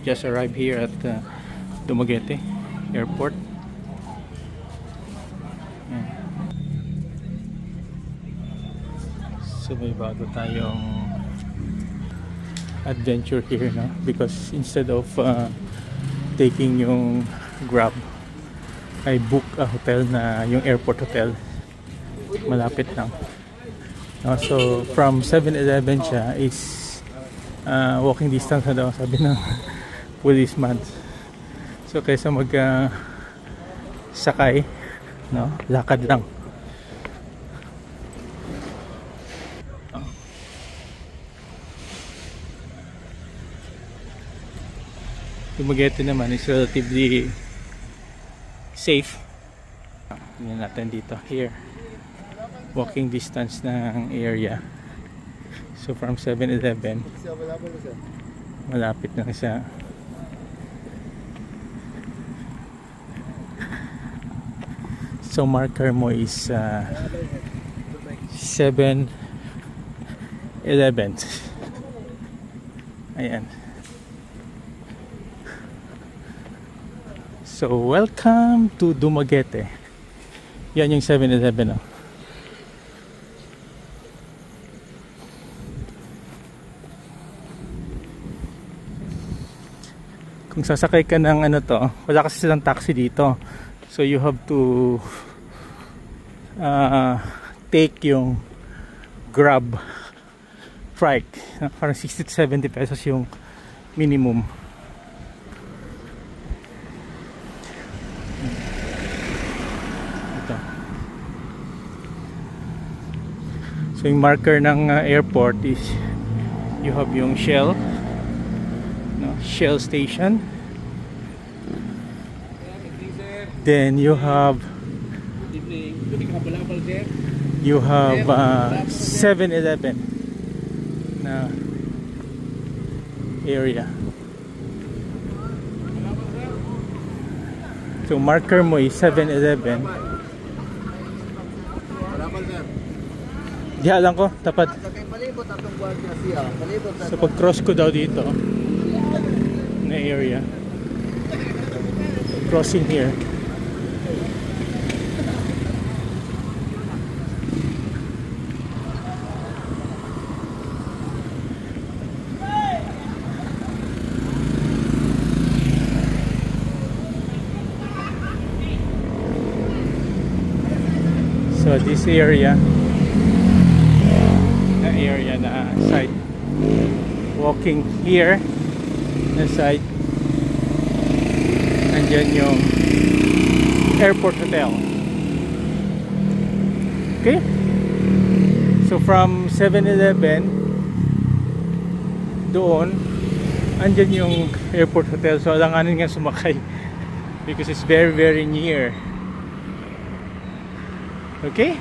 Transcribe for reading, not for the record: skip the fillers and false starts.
just arrived here at Dumaguete Airport. Yan. So may bago tayong adventure here, no? Because instead of taking yung Grab, I book a hotel na yung airport hotel, malapit lang. So from 7-Eleven siya is walking distance na daw, sabi ng policeman. So kaysa mag sakay, no, lakad lang. Dumaguete naman is relatively safe. Tingnan natin dito. Here, walking distance ng area. So from 7-Eleven, malapit na siya. So marker mo is 7-Eleven. Ayan. So welcome to Dumaguete. Yan yung 7-Eleven, oh. Kung sasakay ka ng ano to, wala kasi silang taxi dito. So you have to take yung Grab Trike. Parang 60 to 70 pesos yung minimum. Ito. So yung marker ng airport is you have yung Shell, no? Shell station. Then you have 7-Eleven na area. So marker mo is 7-Eleven. Di alam ko, tapat. So pag cross ko daw dito na area, crossing here, so this area na side, walking here na side, nandyan yung airport hotel. Okay, so from 7-Eleven doon andyan yung airport hotel. So alanganin nga sumakay because it's very near. Okay.